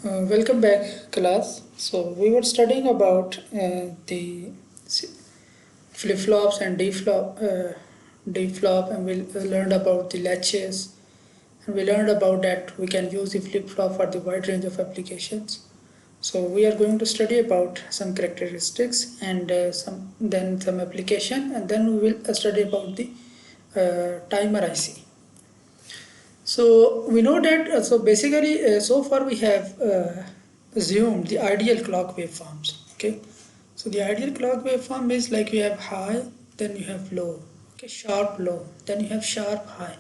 Welcome back, class. So we were studying about the flip-flops and D-flop, and we learned about the latches, and we learned about that we can use the flip-flop for the wide range of applications. So we are going to study about some characteristics and some application, and then we will study about the timer IC. So we know that so basically so far we have assumed the ideal clock waveforms. Okay, so the ideal clock waveform is like you have high, then you have low. Okay, sharp low, then you have sharp high,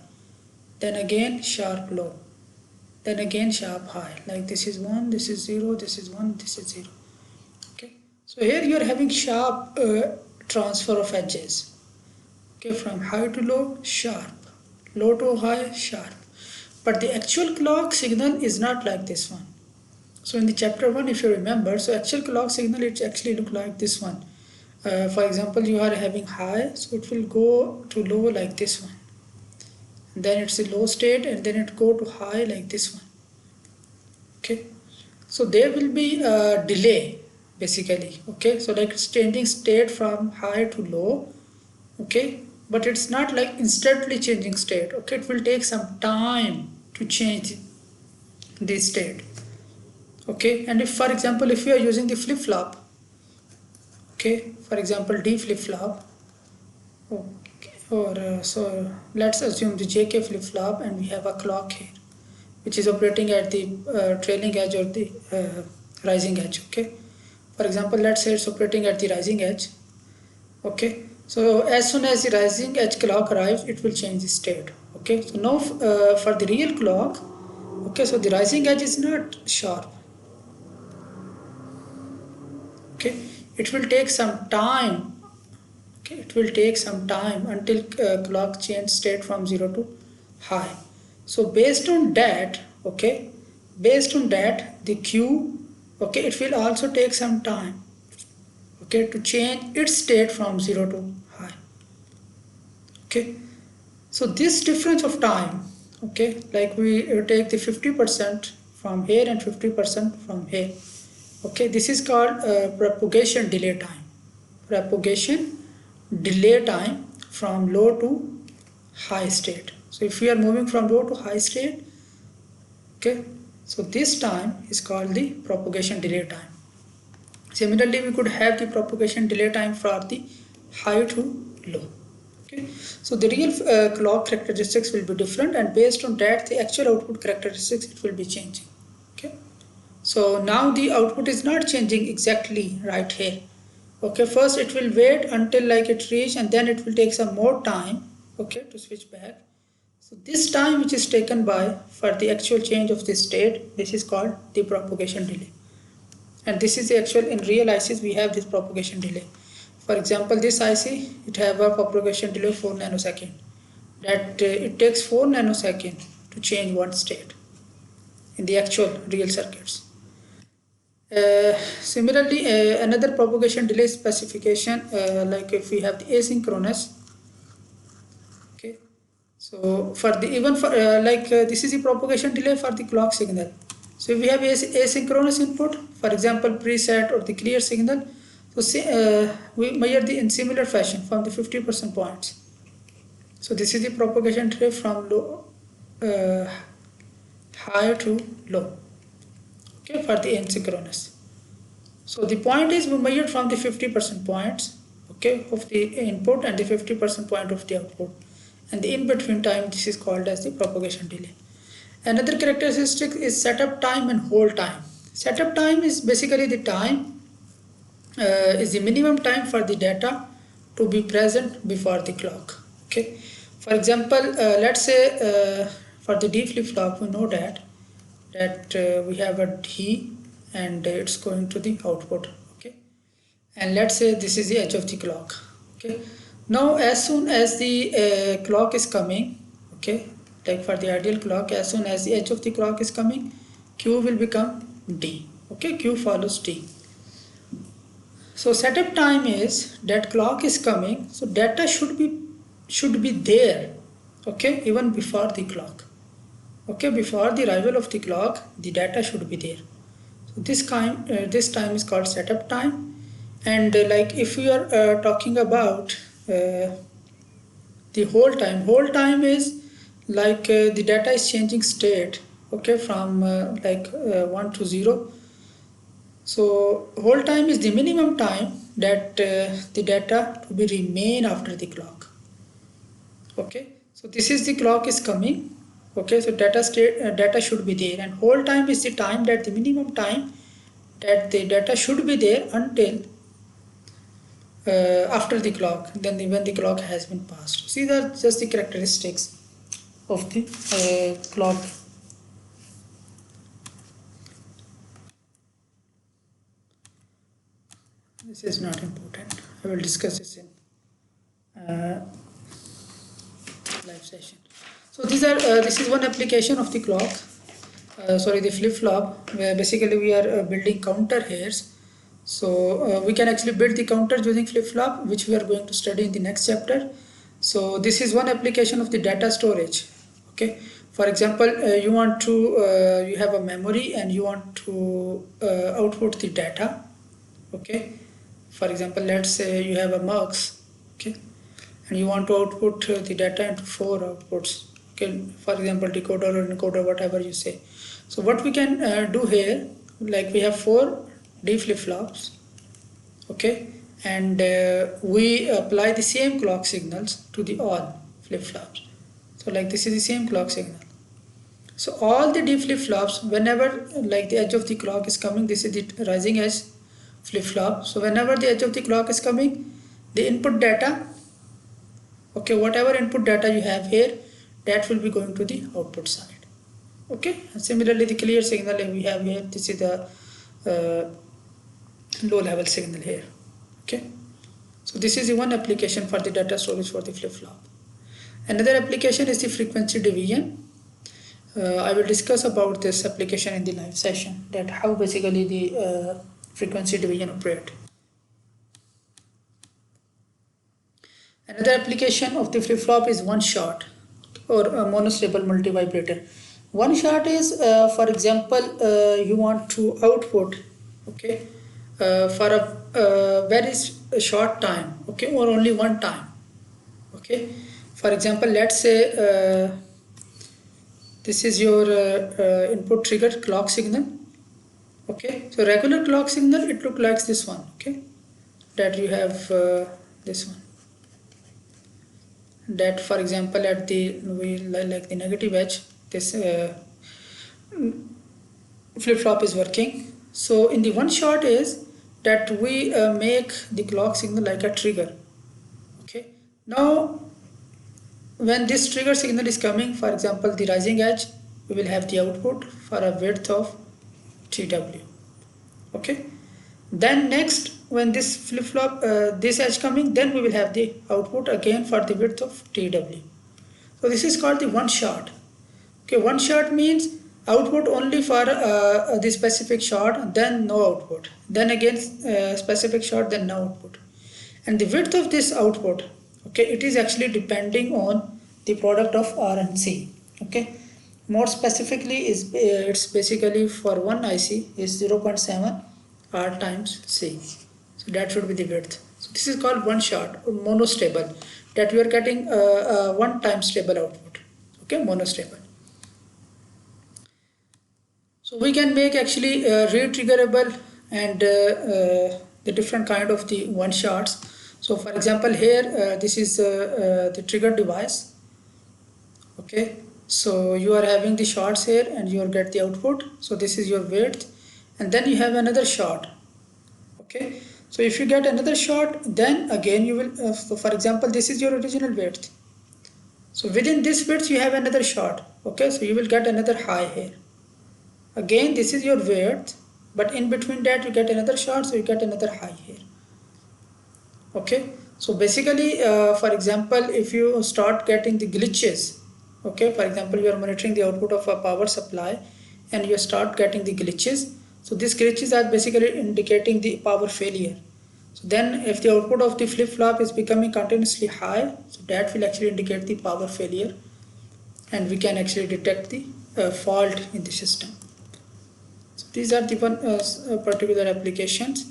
then again sharp low, then again sharp high. Like this is 1, this is 0, this is 1, this is 0. Okay, so here you are having sharp transfer of edges. Okay, from high to low, sharp, low to high, sharp. But the actual clock signal is not like this one. So in the chapter 1, if you remember, so actual clock signal, it actually look like this one. For example, you are having high, so it will go to low like this one. And then it's a low state, and then it go to high like this one. Okay, so there will be a delay basically. Okay, so like it's changing state from high to low. Okay, but it's not like instantly changing state. Okay, it will take some time to change this state. Okay, and if for example if you are using the flip-flop, okay, for example D flip-flop, okay, or so let's assume the JK flip-flop, and we have a clock here which is operating at the trailing edge or the rising edge. Okay, for example let's say it's operating at the rising edge. Okay, so as soon as the rising edge clock arrives, it will change the state. Okay, so now for the real clock, okay, so the rising edge is not sharp. Okay, it will take some time. Okay, it will take some time until clock change state from 0 to high. So based on that, okay, based on that the Q, okay, it will also take some time, okay, to change its state from 0 to high. Okay, so this difference of time, okay, like we take the 50% from here and 50% from here. Okay, this is called propagation delay time. Propagation delay time from low to high state. So if we are moving from low to high state, okay, so this time is called the propagation delay time. Similarly, we could have the propagation delay time for the high to low. Okay, so the real clock characteristics will be different, and based on that the actual output characteristics, it will be changing. Okay, so now the output is not changing exactly right here. Okay, first it will wait until like it reach, and then it will take some more time, okay, to switch back. So this time which is taken by for the actual change of the state, this is called the propagation delay. And this is the actual, in real ICs we have this propagation delay. For example, this IC, it have a propagation delay 4 nanosecond. That it takes 4 nanosecond to change one state in the actual real circuits. Similarly, another propagation delay specification, like if we have the asynchronous. Okay, so for the even for this is the propagation delay for the clock signal. So if we have asynchronous input, for example preset or the clear signal, so we measure the in similar fashion from the 50% points. So this is the propagation delay from low high to low, okay, for the asynchronous. So the point is we measured from the 50% points, okay, of the input and the 50% point of the output, and the in between time, this is called as the propagation delay. Another characteristic is setup time and hold time. Setup time is basically the time is the minimum time for the data to be present before the clock. Okay, for example, let's say for the D flip-flop, we know that we have a D and it's going to the output. Okay, and let's say this is the edge of the clock. Okay, now as soon as the clock is coming, okay, like for the ideal clock, as soon as the edge of the clock is coming, Q will become D. Okay, Q follows D. So setup time is that clock is coming, so data should be there, okay, even before the clock. Okay, before the arrival of the clock, the data should be there. So this time is called setup time. And like if we are talking about the hold time is like the data is changing state, okay, from 1 to 0. So hold time is the minimum time that the data to be remain after the clock. Okay, so this is the clock is coming. Okay, so data should be there, and hold time is the time that the minimum time that the data should be there until after the clock, then when the clock has been passed. So these are just the characteristics of the clock. This is not important. I will discuss this in live session. So this is one application of the clock. The flip-flop, where basically we are building counter hairs. So we can actually build the counter using flip-flop, which we are going to study in the next chapter. So this is one application of the data storage. Okay, for example, you have a memory and you want to output the data. Okay, for example, let's say you have a mux. Okay, and you want to output the data into 4 outputs. Okay, for example, decoder or encoder, whatever you say. So what we can do here, like we have 4 D flip-flops, okay, and we apply the same clock signals to the all flip-flops. So like this is the same clock signal. So all the D flip-flops, whenever like the edge of the clock is coming, this is the rising edge flip-flop. So whenever the edge of the clock is coming, the input data, okay, whatever input data you have here, that will be going to the output side. Okay, and similarly the clear signal we have here, this is the low level signal here. Okay, so this is the one application for the data storage for the flip-flop. Another application is the frequency division. I will discuss about this application in the live session, that how basically the frequency division operate. Another application of the flip-flop is one shot or a monostable multi-vibrator. One shot is, for example, you want to output, okay, for a very short time, okay, or only one time. Okay, for example, let's say this is your input triggered clock signal. Okay, so regular clock signal, it looks like this one. Okay, that you have this one. That, for example, at the like the negative edge, this flip-flop is working. So in the one shot is that we make the clock signal like a trigger. Okay, now when this trigger signal is coming, for example, the rising edge, we will have the output for a width of TW. Okay, then next, when this flip-flop this edge coming, then we will have the output again for the width of TW. So this is called the one shot. Okay, one shot means output only for the specific shot, then no output, then again specific shot, then no output. And the width of this output, okay, it is actually depending on the product of R and C. Okay, more specifically is it's basically for one IC is 0.7 R times C. So that should be the width. So this is called one shot or monostable, that we are getting one time stable output. Okay, monostable. So we can make actually re-triggerable and the different kind of the one shots. So for example, here this is the trigger device. Okay, so you are having the shots here and you will get the output. So this is your width, and then you have another shot. Okay, so if you get another shot, then again you will so for example, this is your original width. So within this width you have another shot. Okay, so you will get another high here. Again, this is your width, but in between that you get another shot, so you get another high here. Okay, so basically for example, if you start getting the glitches, okay, for example, you are monitoring the output of a power supply and you start getting the glitches. So these glitches are basically indicating the power failure. So then if the output of the flip-flop is becoming continuously high, so that will actually indicate the power failure, and we can actually detect the fault in the system. So these are the one particular applications.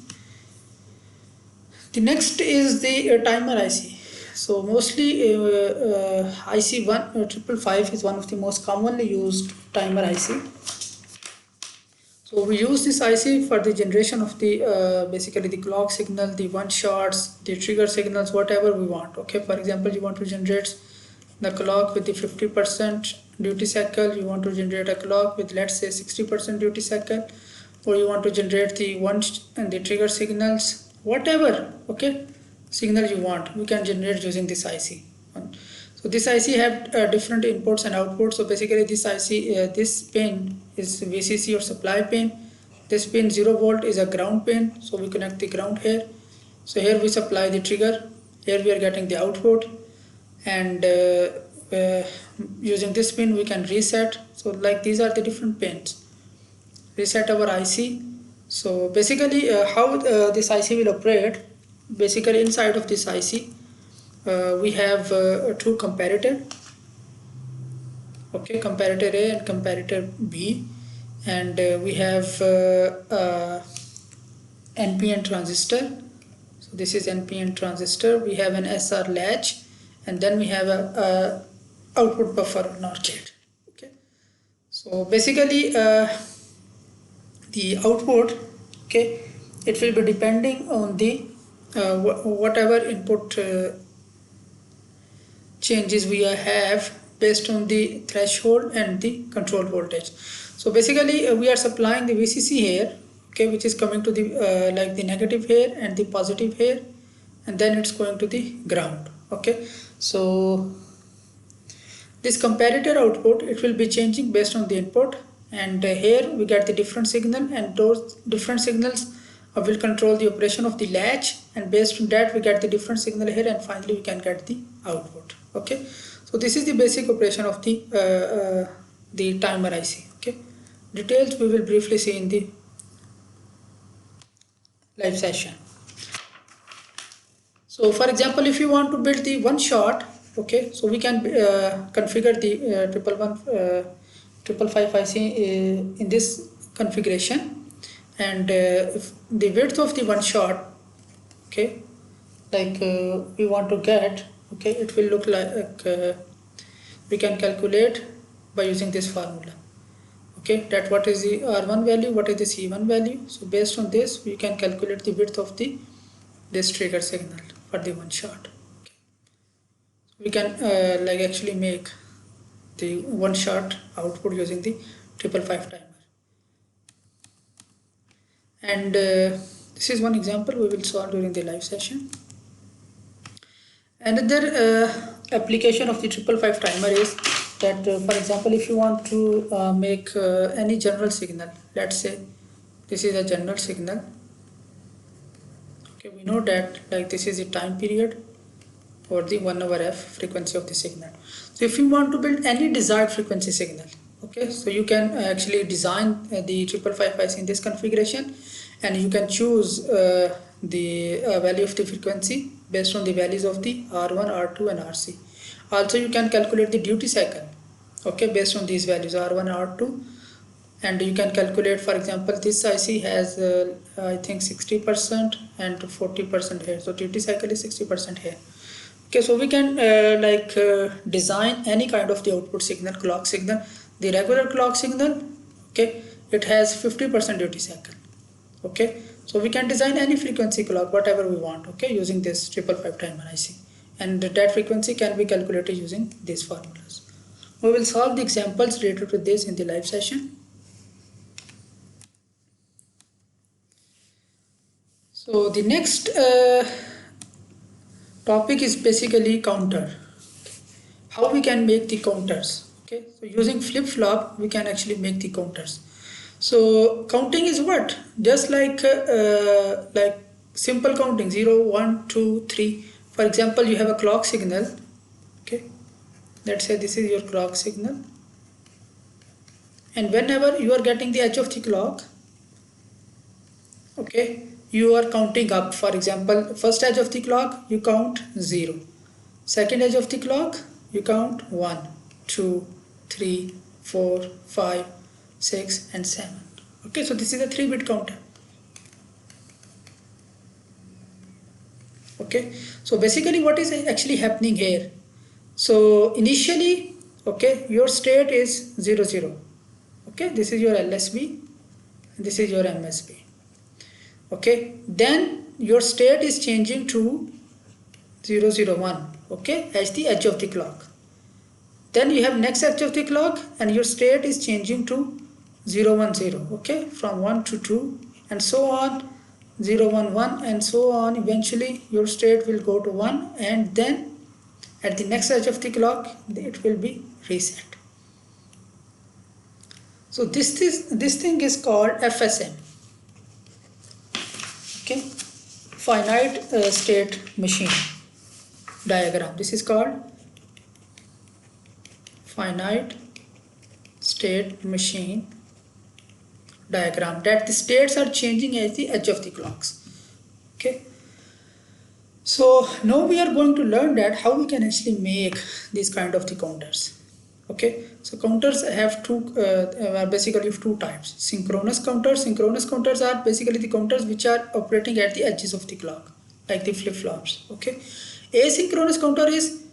The next is the timer IC. So mostly IC 1555 is one of the most commonly used timer IC. So we use this IC for the generation of the basically the clock signal, the one shots, the trigger signals, whatever we want. Okay, for example, you want to generate the clock with the 50% duty cycle, you want to generate a clock with, let's say, 60% duty cycle, or you want to generate the and the trigger signals, whatever, okay, signal you want, we can generate using this IC. So this IC have different inputs and outputs. So basically this IC, this pin is VCC or supply pin. This pin 0 volt is a ground pin. So we connect the ground here. So here we supply the trigger. Here we are getting the output. And using this pin we can reset. So like these are the different pins. Reset our IC. So basically how this IC will operate, basically inside of this IC we have two comparator, okay, comparator A and comparator B, and we have NPN transistor. So this is NPN transistor. We have an SR latch, and then we have a output buffer NOR gate. Okay, so basically the output, okay, it will be depending on the whatever input changes we have based on the threshold and the control voltage. So basically we are supplying the VCC here, okay, which is coming to the like the negative here and the positive here, and then it's going to the ground. Okay, so this comparator output, it will be changing based on the input, and here we get the different signal, and those different signals will control the operation of the latch, and based on that we get the different signal here, and finally we can get the output. Okay, so this is the basic operation of the timer IC. Okay, details we will briefly see in the live session. So for example, if you want to build the one shot, okay, so we can configure the 555 IC in this configuration, and if the width of the one shot, okay, like we want to get, okay, it will look like we can calculate by using this formula. Okay, that what is the R1 value, what is the C1 value. So based on this we can calculate the width of this trigger signal for the one shot. Okay. We can like actually make the one shot output using the 555 timer. And this is one example we will solve during the live session. Another application of the 555 timer is that for example, if you want to make any general signal, let's say this is a general signal. Okay, we know that like this is the time period or the 1/f frequency of the signal. So if you want to build any desired frequency signal, okay, so you can actually design the 555 IC in this configuration, and you can choose the value of the frequency based on the values of the R1, R2 and RC. Also you can calculate the duty cycle, okay, based on these values R1, R2, and you can calculate, for example, this IC has I think 60% and 40% here, so duty cycle is 60% here. Okay, so we can design any kind of the output signal, clock signal. The regular clock signal, okay, it has 50% duty cycle. Okay, so we can design any frequency clock, whatever we want, okay, using this 555 timer IC, and that frequency can be calculated using these formulas. We will solve the examples related to this in the live session. So the next topic is basically counter. How we can make the counters. Okay, so using flip-flop we can actually make the counters. So counting is what? Just like simple counting, 0, 1, 2, 3. For example, you have a clock signal. Okay, let's say this is your clock signal, and whenever you are getting the edge of the clock, okay, you are counting up. For example, first edge of the clock you count 0, second edge of the clock you count 1, 2, 3, 4, 5, 6 and 7. Okay, so this is a 3-bit counter. Okay, so basically what is actually happening here? So initially, okay, your state is 0 0. Okay, this is your LSB, this is your MSB. Okay, then your state is changing to 0 0 1. Okay, as the edge of the clock. Then you have next edge of the clock and your state is changing to 0 1 0. Okay, from 1 to 2 and so on, 0 1 1 and so on. Eventually your state will go to 1 and then at the next edge of the clock it will be reset. So this thing is called FSM. Okay, finite state machine diagram. This is called finite state machine diagram, that the states are changing as the edge of the clocks. Okay, so now we are going to learn that how we can actually make these kind of the counters. Okay, so counters have basically two types. Synchronous counters. Synchronous counters are basically the counters which are operating at the edges of the clock, like the flip-flops. Okay, asynchronous counter is,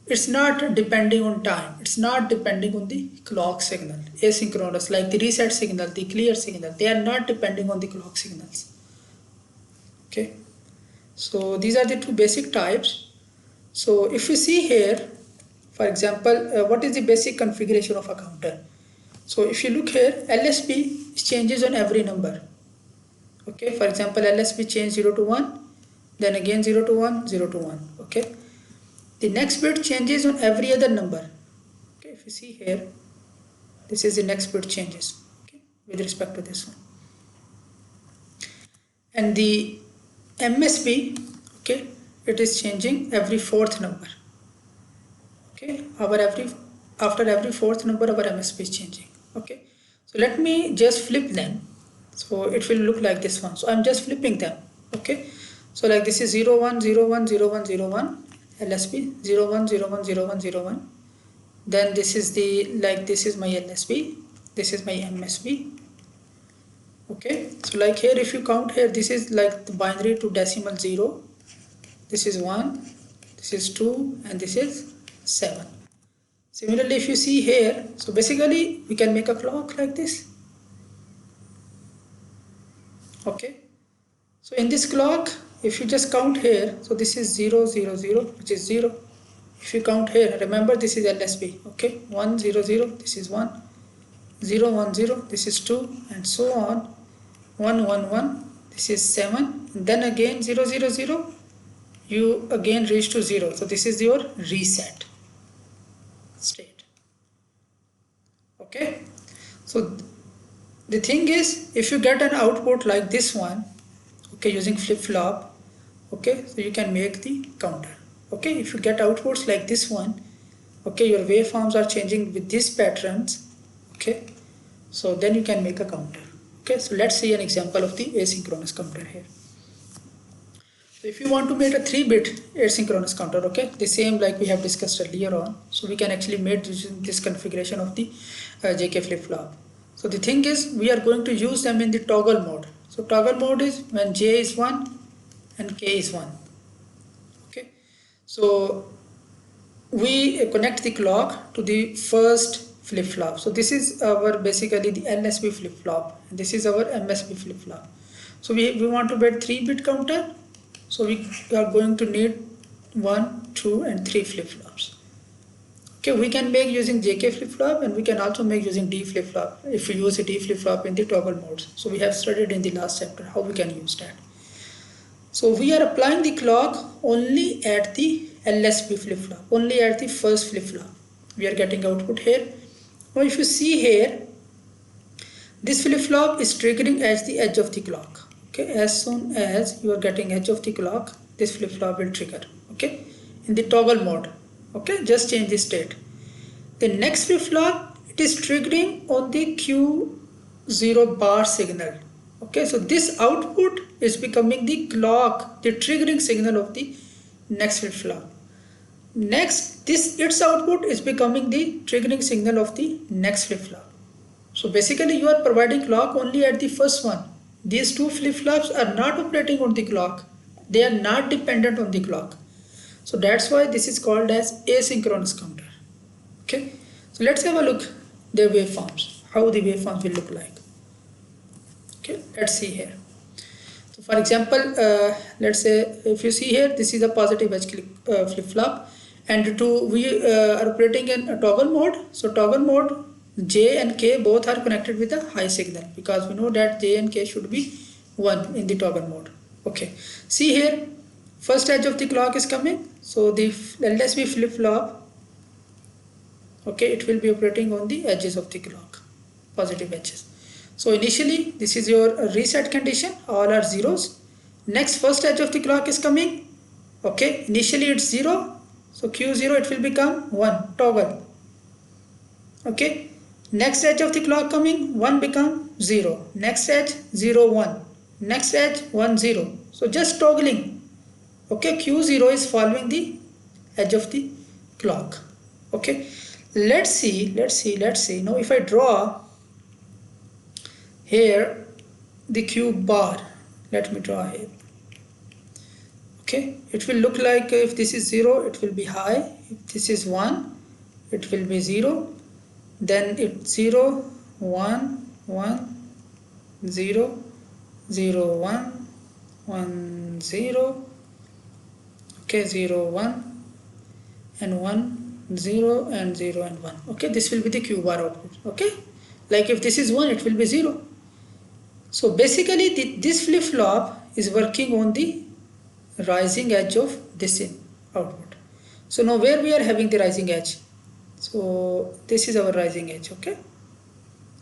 it's not depending on time, it's not depending on the clock signal. Asynchronous, like the reset signal, the clear signal, they are not depending on the clock signals. Okay, so these are the two basic types. So if you see here, for example, what is the basic configuration of a counter? So if you look here, LSB changes on every number. Okay, for example, LSB change 0 to 1, then again 0 to 1, 0 to 1. Okay, the next bit changes on every other number. Okay, if you see here, this is the next bit changes, okay, with respect to this one. And the MSB, okay, it is changing every fourth number. Okay, after every fourth number our MSB is changing. Okay, so let me just flip them, so it will look like this one. So I'm just flipping them. Okay, so like this is 0 1 0 1 0 1 0 1 LSB, 0 1 0 1 0 1 0 1. Then this is the, like this is my LSB, this is my MSB. Okay, so like here if you count here, this is like the binary to decimal 0, this is 1, this is 2 and this is 7. Similarly if you see here, so basically we can make a clock like this. Okay, so in this clock if you just count here, so this is 0 0 0, which is 0. If you count here, remember this is LSB. Okay, 1 0 0, this is 1, 0 1 0, this is 2 and so on, 1 1 1, this is 7, and then again 0 0 0, you again reach to 0. So this is your reset state. Okay, so the thing is, if you get an output like this one, okay, using flip-flop, okay, so you can make the counter. Okay, if you get outputs like this one, okay, your waveforms are changing with these patterns. Okay, so then you can make a counter. Okay, so let's see an example of the asynchronous counter here. So if you want to make a 3-bit asynchronous counter, okay, the same like we have discussed earlier on, so we can actually make this configuration of the JK flip-flop. So the thing is, we are going to use them in the toggle mode. So toggle mode is when J is 1 and K is 1. Okay, so we connect the clock to the first flip-flop. So this is our basically the LSB flip-flop, and this is our MSB flip-flop. So we want to make 3-bit counter. So we are going to need 1, 2 and 3 flip-flops. Okay, we can make using JK flip-flop and we can also make using D flip-flop if we use a D flip-flop in the toggle modes. So we have studied in the last chapter how we can use that. So we are applying the clock only at the LSB flip-flop, only at the first flip-flop. We are getting output here. Now if you see here, this flip-flop is triggering at the edge of the clock. Okay, as soon as you are getting edge of the clock, this flip-flop will trigger. Okay, in the toggle mode. Okay, just change the state. The next flip-flop, it is triggering on the Q0 bar signal. Okay, so this output is becoming the clock, the triggering signal of the next flip-flop. Next, its output is becoming the triggering signal of the next flip-flop. So basically you are providing clock only at the first one. These two flip-flops are not operating on the clock. They are not dependent on the clock. So that's why this is called as asynchronous counter. Okay. So let's have a look the waveforms, how the waveforms will look like. Okay, let's see here. So for example, let's say if you see here, this is a positive edge flip-flop, and we are operating in a toggle mode. So toggle mode, J and K both are connected with a high signal, because we know that J and K should be 1 in the toggle mode. Okay, see here, first edge of the clock is coming. So the LSB flip-flop, okay, it will be operating on the edges of the clock, positive edges. So initially this is your reset condition, all are zeros. Next, first edge of the clock is coming. Okay, initially it's 0, so Q0 it will become 1, toggle. Okay, next edge of the clock coming, 1 become 0, next edge 0 1, next edge 1 0. So just toggling. Okay, Q0 is following the edge of the clock. Okay, let's see. Now if I draw here the Q bar, let me draw here. Okay, it will look like, if this is 0 it will be high, if this is 1 it will be 0, then it's 0 1 1 0 0 1 1 0, okay, 0 1 and 1 0 and 0 and 1. Okay, this will be the Q bar output. Okay, like if this is 1 it will be 0. So basically this flip-flop is working on the rising edge of this output. So now where we are having the rising edge, so this is our rising edge. Okay,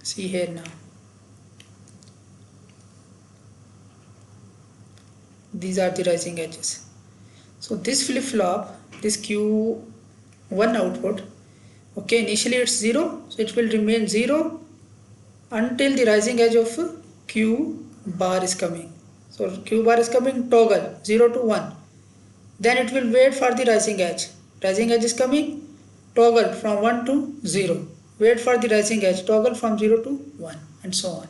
see here now, these are the rising edges. So this flip-flop, this Q1 output, okay, initially it's 0, so it will remain 0 until the rising edge of Q bar is coming. So Q bar is coming, toggle 0 to 1, then it will wait for the rising edge. Rising edge is coming, toggle from 1 to 0, wait for the rising edge, toggle from 0 to 1, and so on.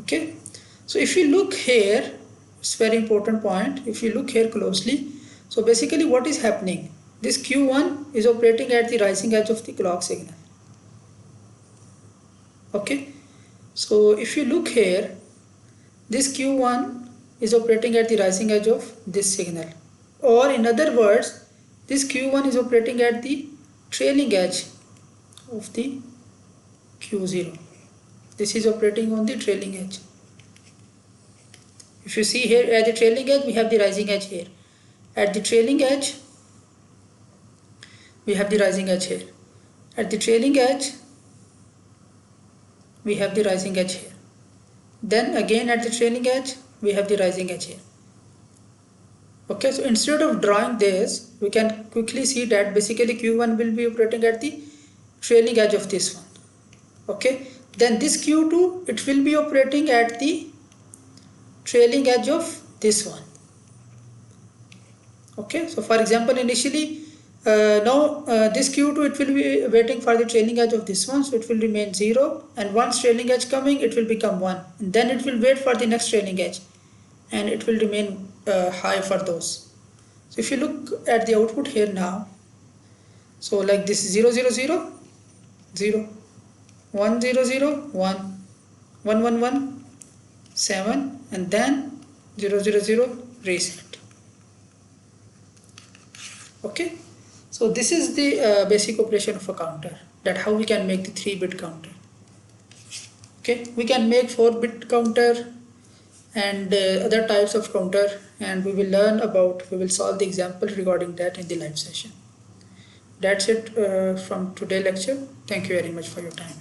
Okay, so if you look here, it's very important point. If you look here closely, so basically what is happening, this Q1 is operating at the rising edge of the clock signal. Okay, so if you look here, this Q1 is operating at the rising edge of this signal, or in other words, this Q1 is operating at the trailing edge of the Q0. This is operating on the trailing edge. If you see here at the trailing edge, we have the rising edge here. At the trailing edge, we have the rising edge here. At the trailing edge, we have the rising edge here. Then again at the trailing edge, we have the rising edge here. Okay, so instead of drawing this, we can quickly see that basically Q1 will be operating at the trailing edge of this one. Okay, then this Q2, it will be operating at the trailing edge of this one. Okay, so for example, initially this Q2, it will be waiting for the trailing edge of this one, so it will remain 0, and once trailing edge coming, it will become 1, and then it will wait for the next trailing edge, and it will remain high for those. So if you look at the output here now, so like this is 0 0 0 0 1 0 0 1 1 1 1 7, and then 0 0 0 reset. Okay, so this is the basic operation of a counter, that how we can make the 3-bit counter. Okay, we can make 4-bit counter and other types of counter, and we will solve the example regarding that in the live session. That's it from today's lecture. Thank you very much for your time.